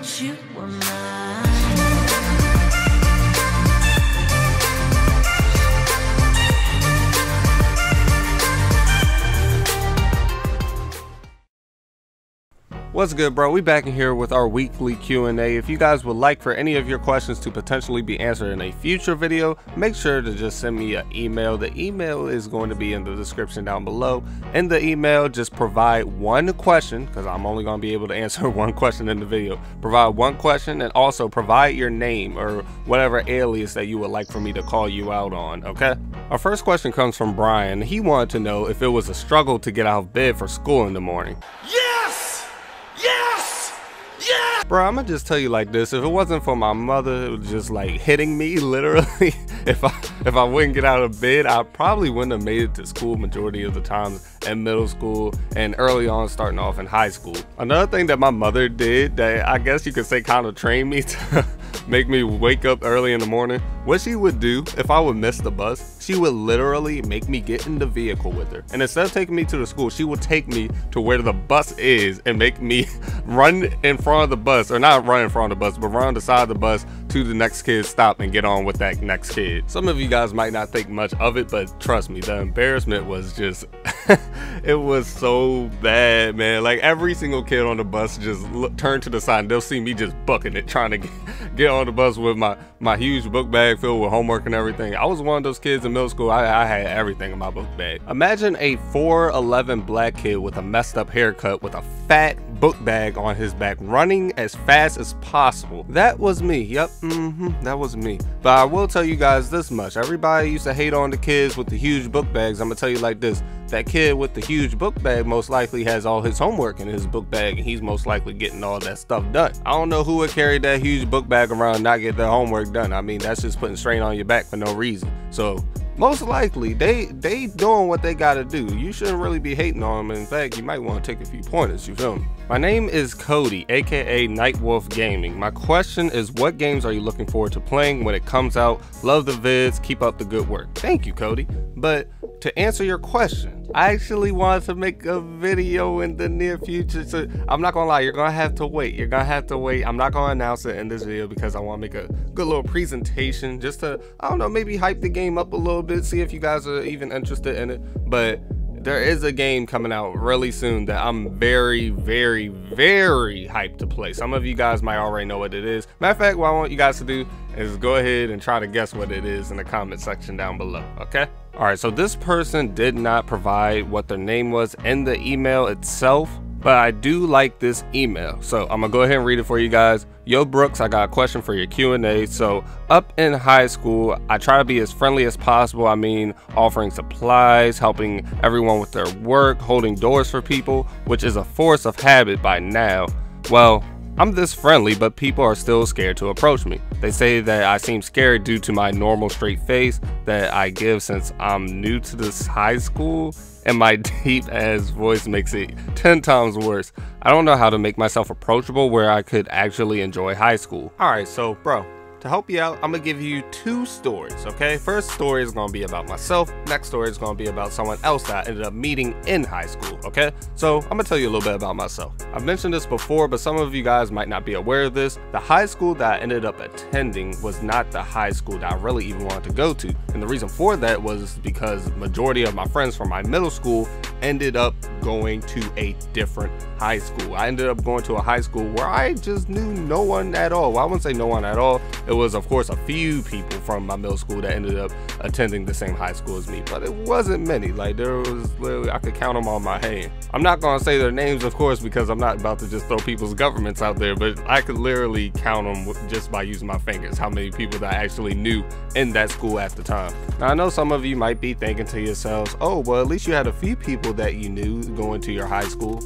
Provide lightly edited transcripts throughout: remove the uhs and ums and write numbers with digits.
that you were mine. What's good, bro? We back in here with our weekly Q&A. If you guys would like for any of your questions to potentially be answered in a future video, make sure to just send me an email. The email is going to be in the description down below. In the email, just provide one question, because I'm only going to be able to answer one question in the video. Provide one question, and also provide your name or whatever alias that you would like for me to call you out on, okay? Our first question comes from Brian. He wanted to know if it was a struggle to get out of bed for school in the morning. Yes! Yes! Yes! Bro, I'm gonna just tell you like this. If it wasn't for my mother just like hitting me literally, if I wouldn't get out of bed, I probably wouldn't have made it to school majority of the times in middle school and early on starting off in high school. Another thing that my mother did that I guess you could say kind of trained me to make me wake up early in the morning, what she would do if I would miss the bus, she would literally make me get in the vehicle with her, and instead of taking me to the school, she would take me to where the bus is and make me run in front of the bus, or not run in front of the bus, but run on the side of the bus to the next kid's stop and get on with that next kid. Some of you guys might not think much of it, but trust me, the embarrassment was just it was so bad, man. Like every single kid on the bus just turn to the side and they'll see me just bucking it, trying to get on the bus with my huge book bag filled with homework and everything. I was one of those kids in middle school. I had everything in my book bag. Imagine a 4'11" black kid with a messed up haircut with a fat book bag on his back running as fast as possible. That was me. Yep, that was me. But I will tell you guys this much. Everybody used to hate on the kids with the huge book bags. I'm gonna tell you like this. That kid with the huge book bag most likely has all his homework in his book bag, and he's most likely getting all that stuff done. I don't know who would carry that huge book bag around and not get their homework done. I mean, that's just putting strain on your back for no reason. So most likely they doing what they gotta do. You shouldn't really be hating on them. In fact, you might want to take a few pointers, you feel me? My name is Cody, aka Nightwolf Gaming. My question is, what games are you looking forward to playing when it comes out? Love the vids, keep up the good work. Thank you, Cody. But to answer your question, I actually wanted to make a video in the near future. So I'm not gonna lie, you're gonna have to wait. You're gonna have to wait. I'm not gonna announce it in this video because I want to make a good little presentation just to, I don't know, maybe hype the game up a little bit, see if you guys are even interested in it. But there is a game coming out really soon that I'm very, very, very hyped to play. Some of you guys might already know what it is. Matter of fact, what I want you guys to do is go ahead and try to guess what it is in the comment section down below, okay? All right, so this person did not provide what their name was in the email itself, but I do like this email, so I'm gonna go ahead and read it for you guys. Yo Brooks, I got a question for your Q&A. So up in high school, I try to be as friendly as possible. I mean, offering supplies, helping everyone with their work, holding doors for people, which is a force of habit by now. Well, I'm this friendly, but people are still scared to approach me. They say that I seem scared due to my normal straight face that I give since I'm new to this high school, and my deep ass voice makes it 10 times worse. I don't know how to make myself approachable where I could actually enjoy high school. Alright, so bro, to help you out, I'm gonna give you two stories, okay? First story is gonna be about myself. Next story is gonna be about someone else that I ended up meeting in high school, okay? So I'm gonna tell you a little bit about myself. I've mentioned this before, but some of you guys might not be aware of this. The high school that I ended up attending was not the high school that I really even wanted to go to. And the reason for that was because majority of my friends from my middle school ended up going to a different high school. I ended up going to a high school where I just knew no one at all. Well, I wouldn't say no one at all. It was, of course, a few people from my middle school that ended up attending the same high school as me, but it wasn't many. Like, there was literally, I could count them on my hand. I'm not gonna say their names, of course, because I'm not about to just throw people's governments out there, but I could literally count them just by using my fingers, how many people that I actually knew in that school at the time. Now, I know some of you might be thinking to yourselves, oh, well, at least you had a few people that you knew going to your high school.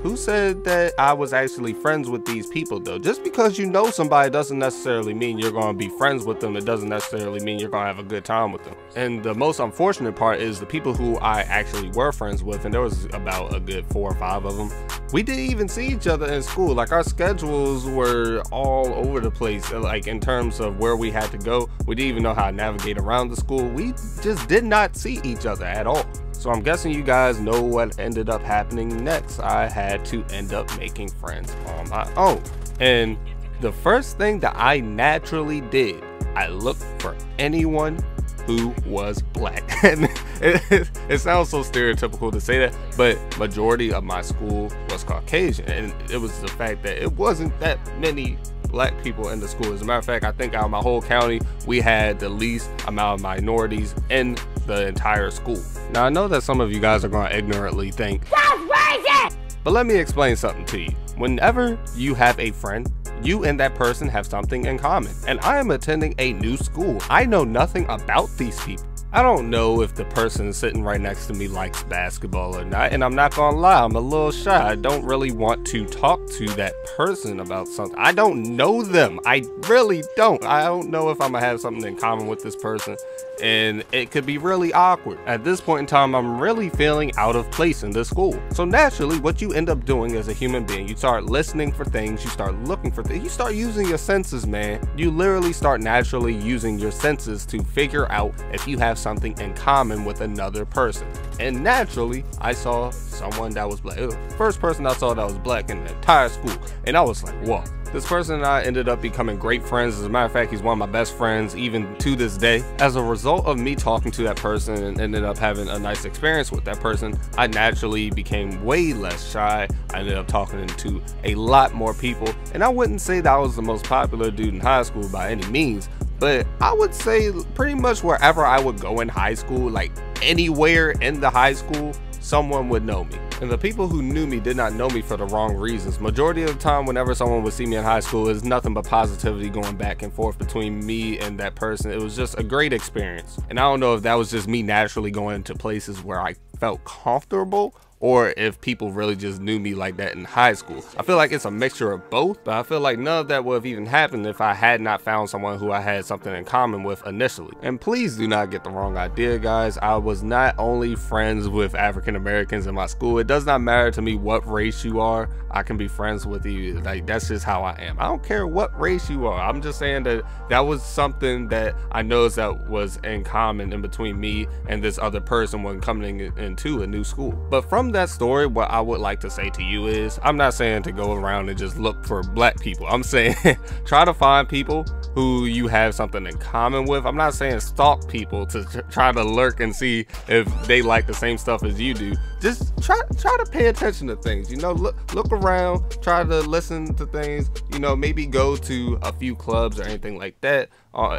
Who said that I was actually friends with these people though? Just because you know somebody doesn't necessarily mean you're going to be friends with them. It doesn't necessarily mean you're going to have a good time with them. And the most unfortunate part is the people who I actually were friends with, and there was about a good 4 or 5 of them, we didn't even see each other in school. Like, our schedules were all over the place. Like, in terms of where we had to go, we didn't even know how to navigate around the school. We just did not see each other at all. So I'm guessing you guys know what ended up happening next. I had to end up making friends on my own. And the first thing that I naturally did, I looked for anyone who was black. And it sounds so stereotypical to say that, but majority of my school was Caucasian, and it was the fact that it wasn't that many black people in the school. As a matter of fact, I think out of my whole county, we had the least amount of minorities in the entire school. Now, I know that some of you guys are going to ignorantly think, "That's racist!" But let me explain something to you. Whenever you have a friend, you and that person have something in common. And I am attending a new school. I know nothing about these people. I don't know if the person sitting right next to me likes basketball or not, and I'm not gonna lie, I'm a little shy. I don't really want to talk to that person about something. I don't know them. I really don't. I don't know if I'm gonna have something in common with this person, and it could be really awkward. At this point in time, I'm really feeling out of place in this school. So naturally, what you end up doing as a human being, you start listening for things, you start looking for things, you start using your senses, man. You literally start naturally using your senses to figure out if you have something in common with another person. And naturally, I saw someone that was black. It was the first person I saw that was black in the entire school, and I was like, whoa. This person and I ended up becoming great friends. As a matter of fact, he's one of my best friends even to this day. As a result of me talking to that person and ended up having a nice experience with that person, I naturally became way less shy. I ended up talking to a lot more people, and I wouldn't say that I was the most popular dude in high school by any means, but I would say pretty much wherever I would go in high school, like anywhere in the high school, someone would know me. And the people who knew me did not know me for the wrong reasons. Majority of the time, whenever someone would see me in high school, it was nothing but positivity going back and forth between me and that person. It was just a great experience. And I don't know if that was just me naturally going into places where I felt comfortable, or if people really just knew me like that in high school. I feel like it's a mixture of both, but I feel like none of that would have even happened if I had not found someone who I had something in common with initially. And please do not get the wrong idea, guys. I was not only friends with African Americans in my school. It does not matter to me what race you are. I can be friends with you. Like, that's just how I am. I don't care what race you are. I'm just saying that that was something that I noticed that was in common in between me and this other person when coming into a new school. But from that story, what I would like to say to you is, I'm not saying to go around and just look for black people. I'm saying try to find people who you have something in common with. I'm not saying stalk people to try to lurk and see if they like the same stuff as you do. Just try to pay attention to things, you know. Look around, try to listen to things, you know, maybe go to a few clubs or anything like that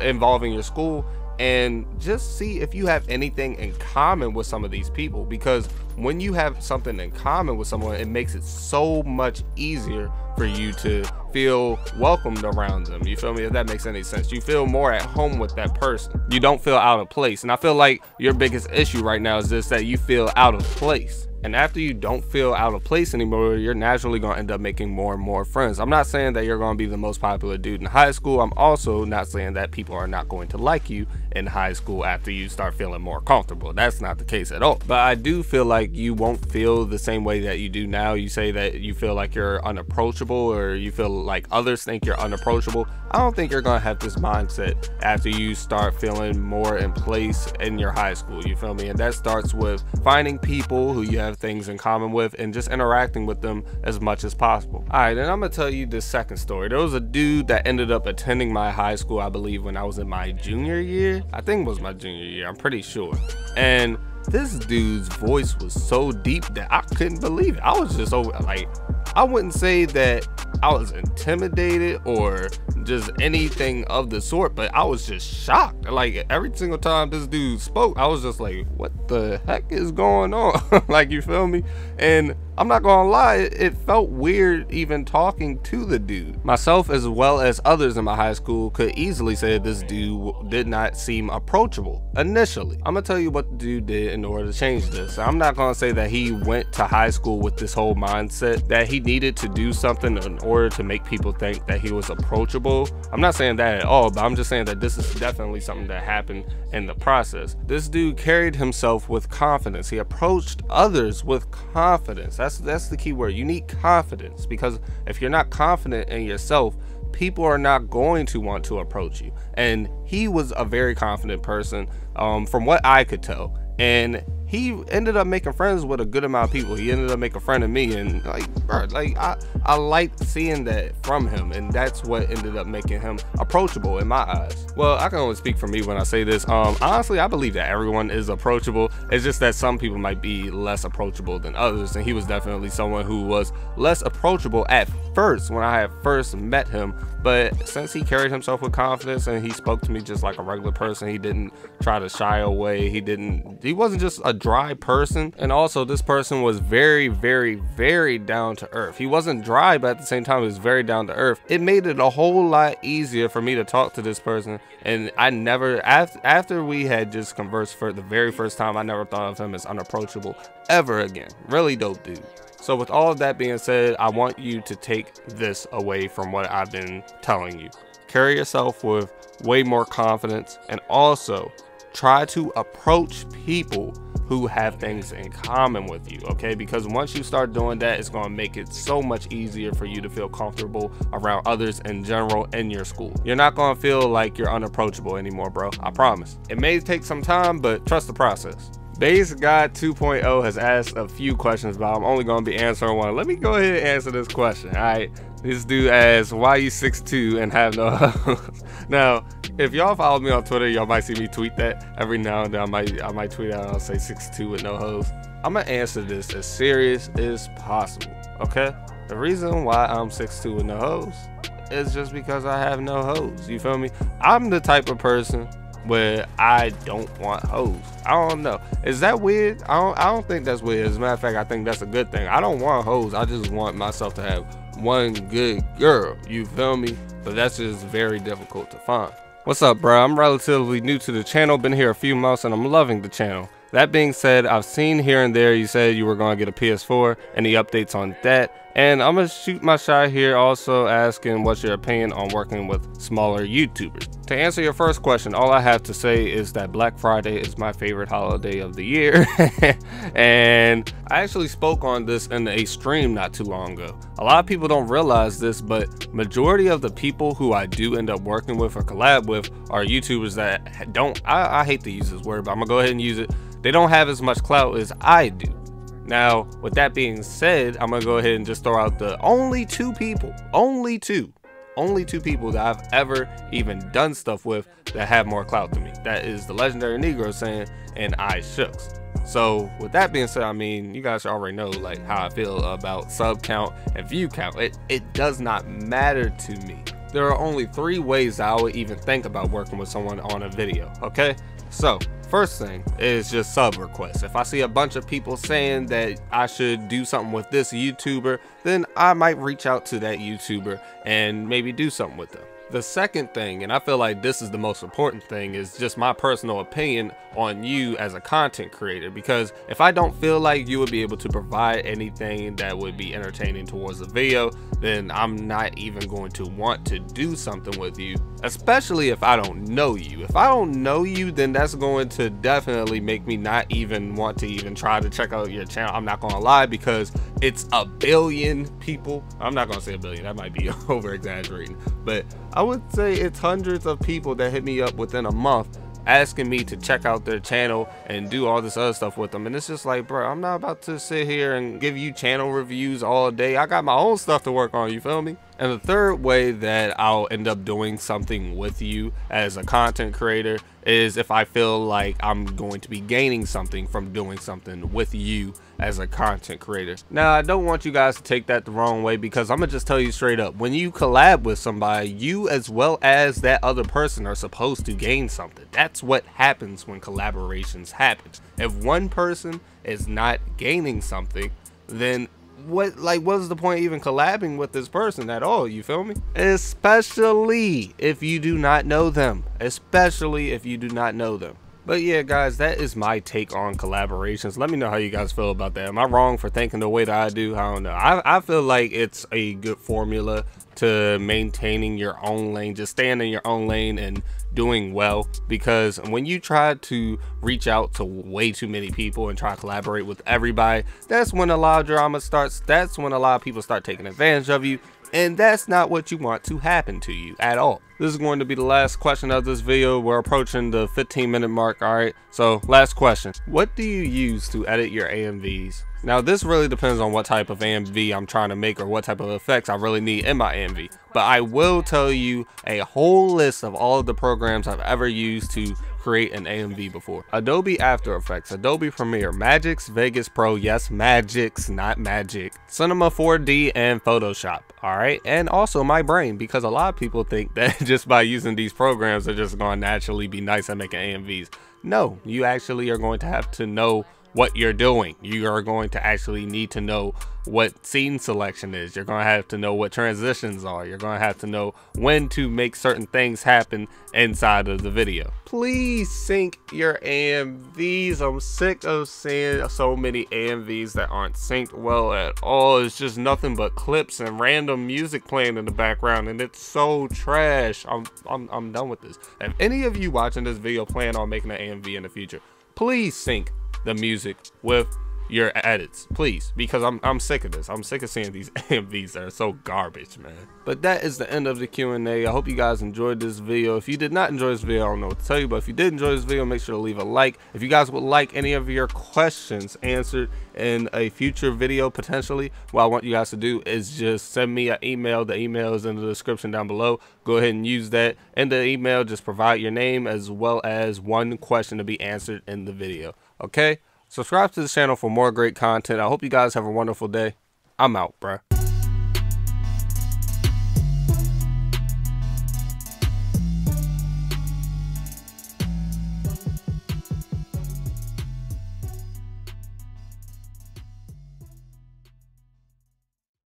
involving your school, and just see if you have anything in common with some of these people. Because when you have something in common with someone, it makes it so much easier for you to feel welcomed around them. You feel me? If that makes any sense. You feel more at home with that person. You don't feel out of place. And I feel like your biggest issue right now is just that you feel out of place. And after you don't feel out of place anymore, you're naturally going to end up making more and more friends. I'm not saying that you're going to be the most popular dude in high school. I'm also not saying that people are not going to like you in high school after you start feeling more comfortable. That's not the case at all. But I do feel like you won't feel the same way that you do now. You say that you feel like you're unapproachable, or you feel like others think you're unapproachable. I don't think you're going to have this mindset after you start feeling more in place in your high school. You feel me? And that starts with finding people who you have things in common with and just interacting with them as much as possible. All right, and I'm gonna tell you this second story. There was a dude that ended up attending my high school, I believe when I was in my junior year. I think it was my junior year, I'm pretty sure. And this dude's voice was so deep that I couldn't believe it. I was just over, like, I wouldn't say that I was intimidated or just anything of the sort, but I was just shocked. Like, every single time this dude spoke, I was just like, what the heck is going on? Like, you feel me? And I'm not gonna lie, it felt weird even talking to the dude. Myself, as well as others in my high school, could easily say that this dude did not seem approachable initially. I'm gonna tell you what the dude did in order to change this. I'm not gonna say that he went to high school with this whole mindset that he needed to do something in order to make people think that he was approachable. I'm not saying that at all, but I'm just saying that this is definitely something that happened in the process. This dude carried himself with confidence. He approached others with confidence. That's the key word. You need confidence, because if you're not confident in yourself, people are not going to want to approach you. And he was a very confident person, from what I could tell. And he ended up making friends with a good amount of people. He ended up making a friend of me, and like, bro, like I liked seeing that from him, and that's what ended up making him approachable in my eyes. Well, I can only speak for me when I say this. Honestly, I believe that everyone is approachable. It's just that some people might be less approachable than others, and he was definitely someone who was less approachable at first when I had first met him. But since he carried himself with confidence and he spoke to me just like a regular person, he didn't try to shy away. He wasn't just a dry person. And also, this person was very, very, very down to earth. He wasn't dry, but at the same time, he was very down to earth. It made it a whole lot easier for me to talk to this person. And I never, after we had just conversed for the very first time, I never thought of him as unapproachable ever again. Really dope dude. So with all of that being said, I want you to take this away from what I've been telling you. Carry yourself with way more confidence, and also try to approach people who have things in common with you, okay? Because once you start doing that, it's gonna make it so much easier for you to feel comfortable around others in general in your school. You're not gonna feel like you're unapproachable anymore, bro. I promise. It may take some time, but trust the process. Base God 2.0 has asked a few questions, but I'm only going to be answering one. Let me go ahead and answer this question. All right, this dude asks, why you 6'2" and have no hoes? Now, if y'all follow me on Twitter, y'all might see me tweet that every now and then. I might tweet out and I'll say 6'2" with no hoes. I'm gonna answer this as serious as possible, okay? The reason why I'm 6'2" with no hoes is just because I have no hoes. You feel me? I'm the type of person where I don't want hoes. I don't know. Is that weird? I don't think that's weird. As a matter of fact, I think that's a good thing. I don't want hoes. I just want myself to have one good girl. You feel me? But that's just very difficult to find. What's up, bro? I'm relatively new to the channel. Been here a few months and I'm loving the channel. That being said, I've seen here and there you said you were going to get a PS4. Any updates on that? And I'm going to shoot my shot here also asking what's your opinion on working with smaller YouTubers. To answer your first question, all I have to say is that Black Friday is my favorite holiday of the year. And I actually spoke on this in a stream not too long ago. A lot of people don't realize this, but majority of the people who I do end up working with or collab with are YouTubers that don't, I hate to use this word, but I'm going to go ahead and use it. They don't have as much clout as I do. Now, with that being said, I'm gonna go ahead and just throw out the only two people that I've ever even done stuff with that have more clout than me. That is the legendary Negro saying and iShooks. So with that being said, I mean, you guys already know like how I feel about sub count and view count. It does not matter to me. There are only 3 ways I would even think about working with someone on a video, okay? So first thing is just sub requests. If I see a bunch of people saying that I should do something with this YouTuber, then I might reach out to that YouTuber and maybe do something with them. The second thing, and I feel like this is the most important thing, is just my personal opinion on you as a content creator. Because if I don't feel like you would be able to provide anything that would be entertaining towards the video, then I'm not even going to want to do something with you, especially if I don't know you. If I don't know you, then that's going to definitely make me not even want to even try to check out your channel. I'm not gonna lie, because it's a billion people. I'm not gonna say a billion, that might be over exaggerating, but I would say it's hundreds of people that hit me up within a month asking me to check out their channel and do all this other stuff with them. And it's just like, bro, I'm not about to sit here and give you channel reviews all day. I got my own stuff to work on, you feel me? And the third way that I'll end up doing something with you as a content creator is if I feel like I'm going to be gaining something from doing something with you as a content creator. Now, I don't want you guys to take that the wrong way, because I'm gonna just tell you straight up, when you collab with somebody, you as well as that other person are supposed to gain something. That's what happens when collaborations happen. If one person is not gaining something, then what's the point even collabing with this person at all? You feel me? Especially if you do not know them. But yeah, guys, that is my take on collaborations. Let me know how you guys feel about that. Am I wrong for thinking the way that I do? I don't know. I feel like it's a good formula to maintaining your own lane, just staying in your own lane and doing well. Because when you try to reach out to way too many people and try to collaborate with everybody, that's when a lot of drama starts. That's when a lot of people start taking advantage of you. And that's not what you want to happen to you at all. This is going to be the last question of this video. We're approaching the 15-minute mark, alright? So, last question. What do you use to edit your AMVs? Now, this really depends on what type of AMV I'm trying to make or what type of effects I really need in my AMV. But I will tell you a whole list of all of the programs I've ever used to create an AMV before. Adobe After Effects, Adobe Premiere, Magix, Vegas Pro, yes, Magix, not Magic, Cinema 4D, and Photoshop, alright? And also my brain, because a lot of people think that just by using these programs, they're just going to naturally be nice at making AMVs. No, you actually are going to have to know what you're doing. You are going to actually need to know what scene selection is. You're going to have to know what transitions are. You're going to have to know when to make certain things happen inside of the video. Please sync your AMVs. I'm sick of seeing so many AMVs that aren't synced well at all. It's just nothing but clips and random music playing in the background, and it's so trash. I'm done with this. If any of you watching this video plan on making an AMV in the future, please sync the music with your edits, please, because I'm sick of this. I'm sick of seeing these AMVs that are so garbage, man. But that is the end of the Q&A. I hope you guys enjoyed this video. If you did not enjoy this video, I don't know what to tell you, but if you did enjoy this video, make sure to leave a like. If you guys would like any of your questions answered in a future video, potentially, what I want you guys to do is just send me an email. The email is in the description down below. Go ahead and use that. In the email, just provide your name as well as one question to be answered in the video. Okay? Subscribe to the channel for more great content. I hope you guys have a wonderful day. I'm out, bruh.